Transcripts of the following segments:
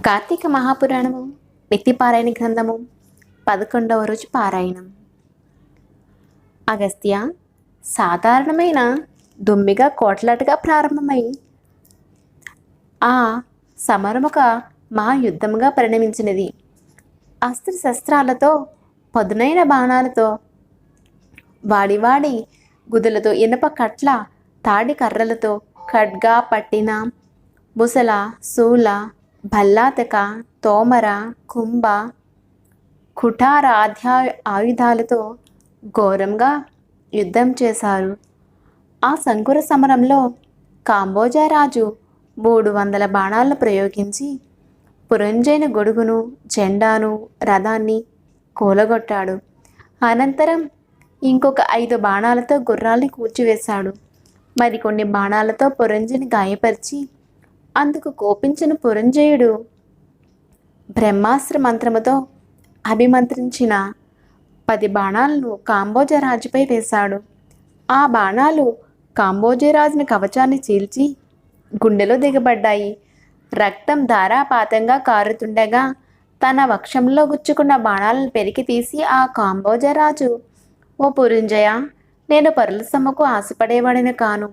కార్తీక మహాపురాణము నిత్యపారాయణ గ్రంథము 11వ రోజు పారాయణం. అగస్త్య సాధారణమైన దుమ్మిగా కోట్లాటగా ప్రారంభమై ఆ సమరముక మహాయుద్ధముగా పరిణమించినది. అస్త్ర శస్త్రాలతో, పదునైన బాణాలతో, వాడివాడి గుదులతో, ఇనప కట్ల, తాడి కర్రలతో, ఖడ్గా, పట్టిన, ముసల, శూల, భల్లాతక, తోమర, కుంభ, కుఠార ఆయుధాలతో ఘోరంగా యుద్ధం చేశారు. ఆ సంకుర సమరంలో కాంబోజరాజు 300 బాణాలను ప్రయోగించి పురంజయుని గొడుగును, జెండాను, రథాన్ని కూలగొట్టాడు. అనంతరం ఇంకొక 5 బాణాలతో గుర్రాల్ని కూల్చివేశాడు. మరికొన్ని బాణాలతో పురంజయుని గాయపరిచి అందుకు కోపించిన పురంజయుడు బ్రహ్మాస్త్ర మంత్రముతో అభిమంత్రించిన 10 బాణాలను కాంబోజరాజుపై వేశాడు. ఆ బాణాలు కాంబోజరాజుని కవచాన్ని చీల్చి గుండెలో దిగబడ్డాయి. రక్తం ధారాపాతంగా కారుతుండగా తన వక్షంలో గుచ్చుకున్న బాణాలను పెరికి తీసి ఆ కాంబోజరాజు, ఓ పురంజయ, నేను పరుల సొమ్ముకు ఆశపడేవాడిని కాను.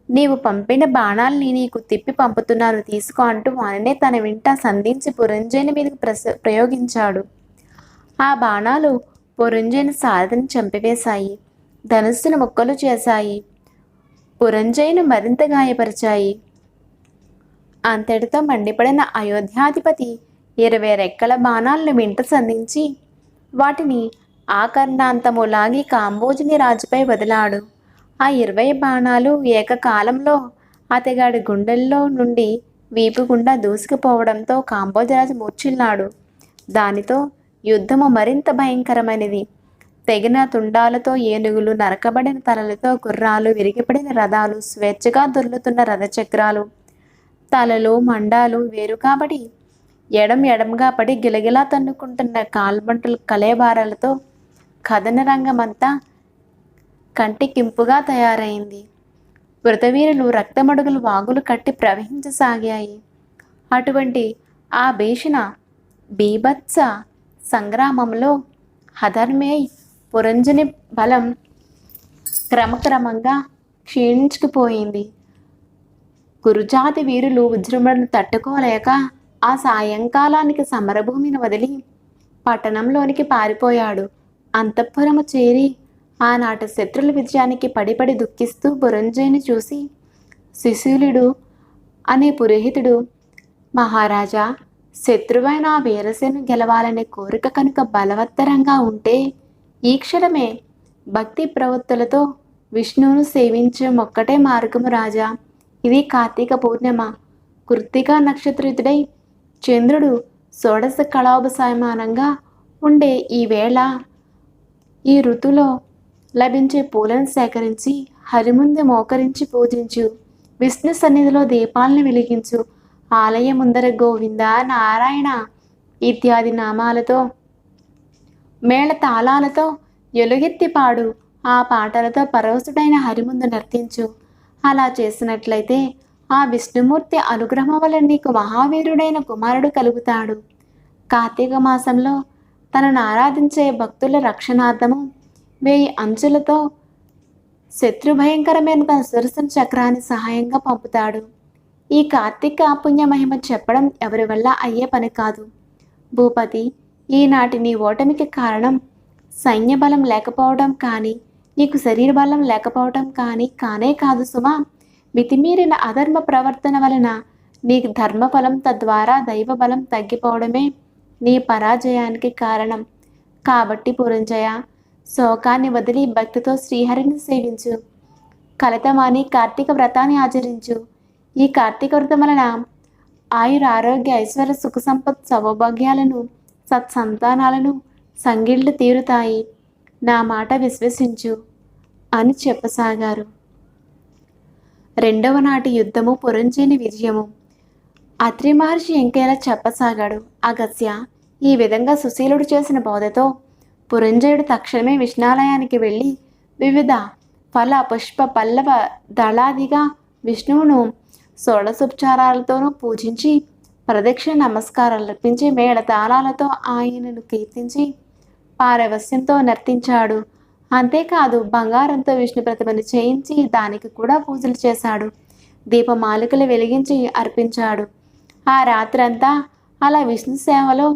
నీవు పంపిన బాణాలని నీకు తిప్పి పంపుతున్నాను, తీసుకో అంటూ వానినే తన వెంట సంధించి పురంజయుని మీదకు ప్రయోగించాడు. ఆ బాణాలు పురంజయుని సారథిని చంపివేశాయి, ధనుస్సును ముక్కలు చేశాయి, పురంజయుని మరింత గాయపరిచాయి. అంతటితో మండిపడిన అయోధ్యాధిపతి 20 రెక్కల బాణాలను వెంట సంధించి వాటిని ఆకర్ణాంతము లాగి కాంబోజుని రాజుపై వదిలాడు. ఆ 20 బాణాలు ఏకకాలంలో అతగాడి గుండెల్లో నుండి వీపు గుండా దూసుకుపోవడంతో కాంబోజరాజు మూర్ఛిల్లాడు. దానితో యుద్ధము మరింత భయంకరమైనది. తెగిన తుండాలతో ఏనుగులు, నరకబడిన తలలతో గుర్రాలు, విరిగిపడిన రథాలు, స్వేచ్ఛగా దొర్లుతున్న రథచక్రాలు, తలలు మండాలు వేరు కాబట్టి ఎడంగా పడి గిలగిలా తన్నుకుంటున్న కాల్బంటుల కలేబారాలతో కథన రంగమంతా కంటికింపుగా తయారైంది. మృతవీరులు రక్తమడుగులు వాగులు కట్టి ప్రవహించసాగాయి. అటువంటి ఆ భీషణ బీభత్స సంగ్రామంలో అధర్మే పురంజని బలం క్రమక్రమంగా క్షీణించుకుపోయింది. గురుజాతి వీరులు విజృంభణను తట్టుకోలేక ఆ సాయంకాలానికి సమరభూమిని వదిలి పట్టణంలోనికి పారిపోయాడు. అంతఃపురము చేరి ఆనాటి శత్రుల విజయానికి పడిపడి దుఃఖిస్తూ పురంజయుని చూసి సుశీలుడు అనే పురోహితుడు, మహారాజా, శత్రువైన ఆ వీరసేను గెలవాలనే కోరిక కనుక బలవత్తరంగా ఉంటే ఈ క్షణమే భక్తి ప్రవృత్తులతో విష్ణువును సేవించే ఒక్కటే మార్గము రాజా. ఇది కార్తీక పూర్ణిమ, కృత్తికా నక్షత్రితుడై చంద్రుడు షోడశ కళాభసమానంగా ఉండే ఈ వేళ, ఈ ఋతులో లభించే పూలను సేకరించి హరిముందు మోకరించి పూజించు. విష్ణు సన్నిధిలో దీపాలను వెలిగించు. ఆలయం ముందర గోవింద, నారాయణ ఇత్యాది నామాలతో, మేళ తాళాలతో ఎలుగెత్తి పాడు. ఆ పాటలతో పరవశుడైన హరిముందు నర్తించు. అలా చేసినట్లయితే ఆ విష్ణుమూర్తి అనుగ్రహం వల్ల నీకు మహావీరుడైన కుమారుడు కలుగుతాడు. కార్తీక మాసంలో తనను ఆరాధించే భక్తుల రక్షణార్థము 1000 అంచులతో శత్రుభయంకరమైన తన సుదర్శన చక్రాన్ని సహాయంగా పంపుతాడు. ఈ కార్తీక పుణ్య మహిమ చెప్పడం ఎవరి వల్ల అయ్యే పని కాదు. భూపతి, ఈనాటి నీ ఓటమికి కారణం సైన్య బలం లేకపోవడం కానీ, నీకు శరీర బలం లేకపోవడం కానీ కానే కాదు సుమా. మితిమీరిన అధర్మ ప్రవర్తన వలన నీకు ధర్మఫలం, తద్వారా దైవ బలం తగ్గిపోవడమే నీ పరాజయానికి కారణం. కాబట్టి పురంజయ, శోకాన్ని వదిలి భక్తితో శ్రీహరిని సేవించు. కలతమాని కార్తీక వ్రతాన్ని ఆచరించు. ఈ కార్తీక వ్రతం వలన ఆయుర, ఆరోగ్య, ఐశ్వర్య, సుఖ సంపత్, సౌభాగ్యాలను, సత్సంతానాలను సంగిళ్ళు తీరుతాయి. నా మాట విశ్వసించు అని చెప్పసాగారు. 2వ నాటి యుద్ధము పురంజయుని విజయము. అత్రి మహర్షి ఇంకేలా చెప్పసాగాడు. అగస్య, ఈ విధంగా సుశీలుడు చేసిన బోధతో పురంజయుడు తక్షణమే విష్ణాలయానికి వెళ్ళి వివిధ ఫల, పుష్ప, పల్లవ దళాదిగా విష్ణువును షోడశోపచారాలతోనూ పూజించి ప్రదక్షిణ నమస్కారాలు అర్పించి మేళ తాళాలతో ఆయనను కీర్తించి పారవస్యంతో నర్తించాడు. అంతేకాదు బంగారంతో విష్ణు ప్రతిమను చేయించి దానికి కూడా పూజలు చేశాడు. దీపమాలికలు వెలిగించి అర్పించాడు. ఆ రాత్రంతా అలా విష్ణు సేవలో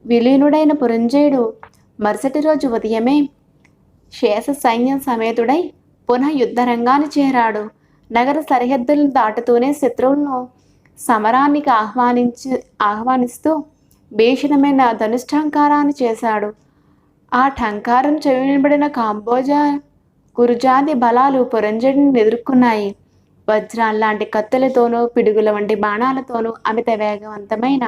విలీనుడైన పురంజయుడు మరుసటి రోజు ఉదయమే శేష సైన్యం సమేతుడై పునః యుద్ధరంగాన్ని చేరాడు. నగర సరిహద్దులను దాటుతూనే శత్రువులను సమరానికి ఆహ్వానిస్తూ భీషణమైన ధనుష్టంకారాన్ని చేశాడు. ఆ ఠంకారం చెవినబడిన కాంబోజా గురుజాతి బలాలు పురంజయుడిని ఎదుర్కొన్నాయి. వజ్రాల్లాంటి కత్తులతోనూ పిడుగుల వంటి బాణాలతోనూ అమిత వేగవంతమైన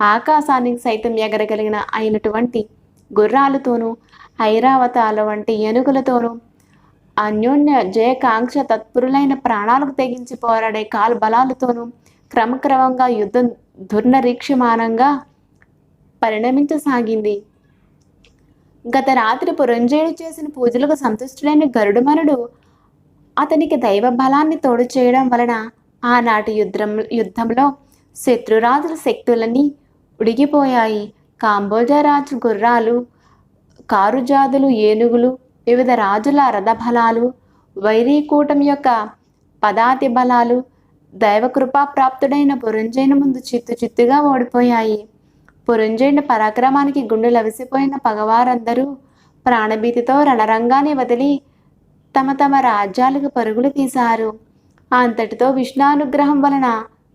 ఆకాశానికి సైతం ఎగరగలిగిన అయినటువంటి గుర్రాలతోనూ ఐరావతాల వంటి ఏనుగులతోనూ అన్యోన్య జయకాంక్ష తత్పరులైన ప్రాణాలకు తెగించి పోరాడే కాల్ బలాలతోనూ క్రమక్రమంగా యుద్ధం దుర్నిరీక్షమానంగా పరిణమించసాగింది. గత రాత్రి పురంజయుడు చేసిన పూజలకు సంతుష్టుడైన గరుడుమనుడు అతనికి దైవ బలాన్ని తోడు చేయడం వలన ఆనాటి యుద్ధంలో శత్రురాజుల శక్తులన్నీ ఉడిగిపోయాయి. కాంబోజా రాజు గుర్రాలు, కారుజాదులు, ఏనుగులు, వివిధ రాజుల రథబలాలు, వైరీకూటం యొక్క పదాతి బలాలు దైవకృపా ప్రాప్తుడైన పురంజయుని ముందు చిత్తుగా ఓడిపోయాయి. పురంజయుని పరాక్రమానికి గుండెలు అవిసిపోయిన పగవారందరూ ప్రాణభీతితో రణరంగాన్ని వదిలి తమ తమ రాజ్యాలకు పరుగులు తీశారు. అంతటితో విష్ణానుగ్రహం వలన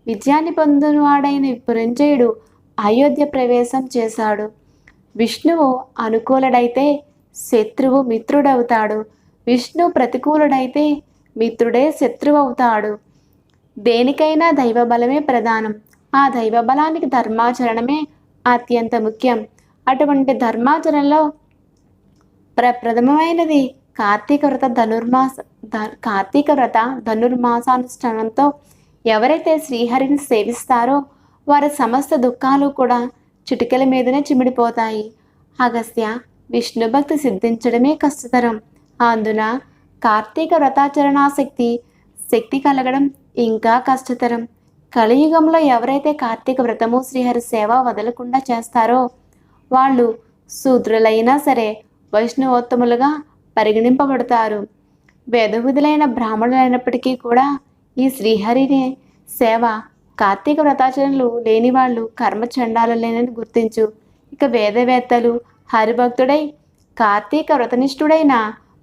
విజయాన్ని పొందినవాడైన పురంజయుడు అయోధ్య ప్రవేశం చేశాడు. విష్ణువు అనుకూలుడైతే శత్రువు మిత్రుడవుతాడు. విష్ణు ప్రతికూలుడైతే మిత్రుడే శత్రువు అవుతాడు. దేనికైనా దైవబలమే ప్రధానం. ఆ దైవబలానికి ధర్మాచరణమే అత్యంత ముఖ్యం. అటువంటి ధర్మాచరణలో ప్రప్రథమమైనది కార్తీక వ్రత ధనుర్మాసానుష్ఠానంతో ఎవరైతే శ్రీహరిని సేవిస్తారో వారి సమస్త దుఃఖాలు కూడా చిటికెల మీదనే చిమిడిపోతాయి. అగస్త్య, విష్ణు భక్తి సిద్ధించడమే కష్టతరం. అందున కార్తీక శక్తి కలగడం ఇంకా కష్టతరం. కలియుగంలో ఎవరైతే కార్తీక వ్రతము శ్రీహరి సేవ వదలకుండా చేస్తారో వాళ్ళు శూద్రులైనా సరే వైష్ణవోత్తములుగా పరిగణింపబడతారు. వేదవిధులైన బ్రాహ్మణులైనప్పటికీ కూడా ఈ శ్రీహరిని సేవ కార్తీక వ్రతాచరణలు లేని వాళ్ళు కర్మచండాలులేనని గుర్తించు. ఇక వేదవేత్తలు హరిభక్తుడై కార్తీక వ్రతనిష్ఠుడైన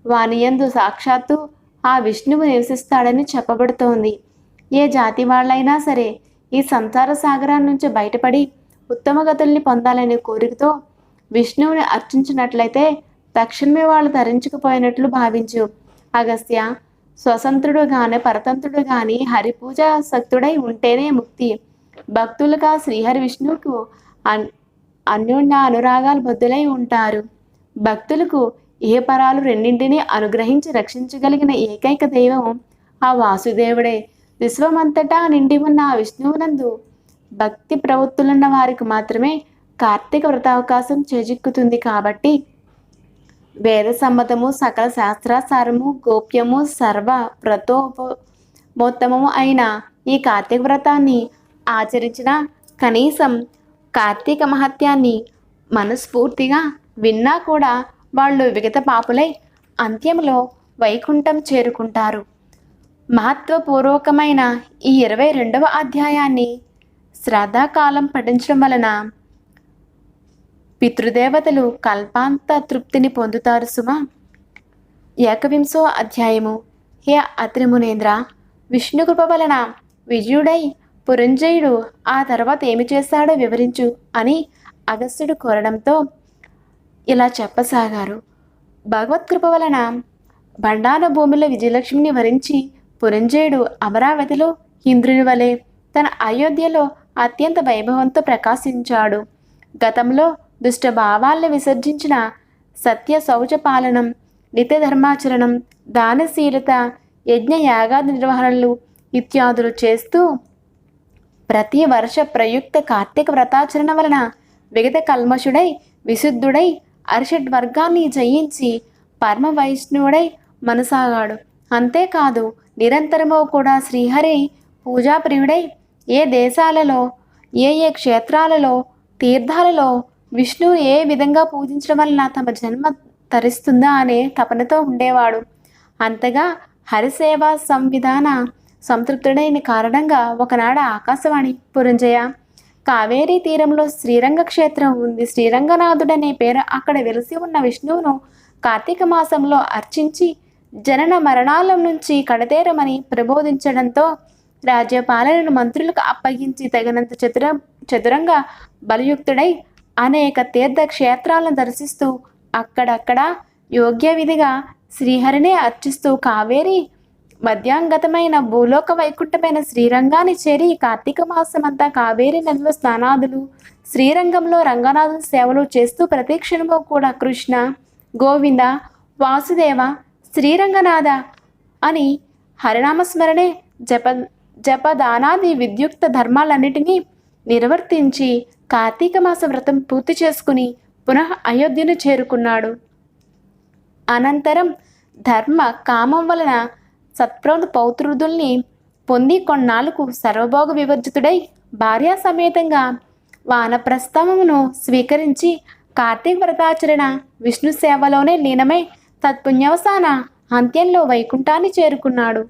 వానియందు సాక్షాత్తు ఆ విష్ణువు నివసిస్తాడని చెప్పబడుతోంది. ఏ జాతి వాళ్ళైనా సరే ఈ సంసార సాగరాన్ని నుంచి బయటపడి ఉత్తమ గతుల్ని పొందాలనే కోరికతో విష్ణువుని అర్చించినట్లయితే తక్షణమే వాళ్ళు తరించుకుపోయినట్లు భావించు. అగస్త్య, స్వతంత్రుడు గాని పరతంత్రుడు గాని హరిపూజ సక్తుడై ఉంటేనే ముక్తి. భక్తులుగా శ్రీహరి విష్ణువుకు అన్యోన్య అనురాగాలు బద్దులై ఉంటారు. భక్తులకు ఏ పరాలు రెండింటినీ అనుగ్రహించి రక్షించగలిగిన ఏకైక దైవం ఆ వాసుదేవుడే. విశ్వమంతటా నిండి ఉన్న ఆ విష్ణువునందు భక్తి ప్రవృత్తులున్న వారికి మాత్రమే కార్తీక వ్రతావకాశం చేజిక్కుతుంది. కాబట్టి వేద సమ్మతము, సకల శాస్త్రాసారము, గోప్యము, సర్వ వ్రతోపమోత్తమము అయిన ఈ కార్తీక వ్రతాన్ని ఆచరించిన కనీసం కార్తీక మహత్యాన్ని మనస్ఫూర్తిగా విన్నా కూడా వాళ్ళు విగత పాపులై అంత్యంలో వైకుంఠం చేరుకుంటారు. మహత్వపూర్వకమైన ఈ 22వ అధ్యాయాన్ని శ్రద్ధాకాలం పఠించడం వలన పితృదేవతలు కల్పాంత తృప్తిని పొందుతారు సుమా. 21వ అధ్యాయము. హే అత్రిమునేంద్ర, విష్ణుకృప వలన విజయుడై పురంజయుడు ఆ తర్వాత ఏమి చేశాడో వివరించు అని అగస్త్యుడు కోరడంతో ఇలా చెప్పసాగారు. భగవత్కృప వలన బండాన భూమిలో విజయలక్ష్మిని వరించి పురంజయుడు అమరావతిలో ఇంద్రుని వలె తన అయోధ్యలో అత్యంత వైభవంతో ప్రకాశించాడు. గతంలో దుష్ట భావాల్ని విసర్జించిన సత్య శౌచ పాలనం, నిత్య ధర్మాచరణం, దానశీలత, యజ్ఞ యాగాది నిర్వహణలు ఇత్యాదులు చేస్తూ ప్రతి వర్ష ప్రయుక్త కార్తీక వ్రతాచరణ వలన విగత కల్మషుడై విశుద్ధుడై అరిషడ్ వర్గాన్ని జయించి పరమ వైష్ణవుడై మనసాగాడు. అంతేకాదు నిరంతరము కూడా శ్రీహరి పూజాప్రియుడై ఏ దేశాలలో ఏ ఏ క్షేత్రాలలో తీర్థాలలో విష్ణువు ఏ విధంగా పూజించడం వలన తమ జన్మ తరిస్తుందా అనే తపనతో ఉండేవాడు. అంతగా హరిసేవ సంవిధాన సంతృప్తుడైన కారణంగా ఒకనాడు ఆకాశవాణి, పురంజయ, కావేరీ తీరంలో శ్రీరంగ క్షేత్రం ఉంది. శ్రీరంగనాథుడనే పేరు అక్కడ వెలిసి ఉన్న విష్ణువును కార్తీక మాసంలో అర్చించి జనన మరణాల నుంచి కడతేరమని ప్రబోధించడంతో రాజ్యపాలనను మంత్రులకు అప్పగించి తగినంత చతురంగా బలయుక్తుడై అనేక తీర్థ క్షేత్రాలను దర్శిస్తూ అక్కడక్కడ యోగ్య విధిగా శ్రీహరినే అర్చిస్తూ కావేరి మధ్యాంగతమైన భూలోక వైకుంఠమైన శ్రీరంగాన్ని చేరి కార్తీక మాసమంతా కావేరి నదిలో స్నానాదులు, శ్రీరంగంలో రంగనాథుని సేవలు చేస్తూ ప్రతిక్షణము కూడా కృష్ణ, గోవింద, వాసుదేవ, శ్రీరంగనాథ అని హరినామస్మరణే జపదానాది విద్యుక్త ధర్మాలన్నిటినీ నిర్వర్తించి కార్తీక మాస వ్రతం పూర్తి చేసుకుని పునః అయోధ్యను చేరుకున్నాడు. అనంతరం ధర్మ కామం వలన సత్ప్రౌఢ పౌత్రుదుల్ని పొంది కొన్నాళ్లకు సర్వభోగ వివర్జితుడై భార్యా సమేతంగా వానప్రస్థమును స్వీకరించి కార్తీక వ్రతాచరణ, విష్ణు సేవలోనే లీనమై తత్పుణ్యవసాన అంత్యంలో వైకుంఠాన్ని చేరుకున్నాడు.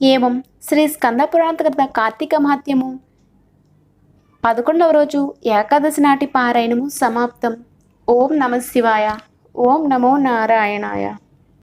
ఏవం శ్రీ స్కంద పురాణాంతర్గత కార్తీక మహాత్మ్యము 11వ రోజు ఏకాదశి నాటి పారాయణము సమాప్తం. ఓం నమ శివాయ. ఓం నమో నారాయణాయ.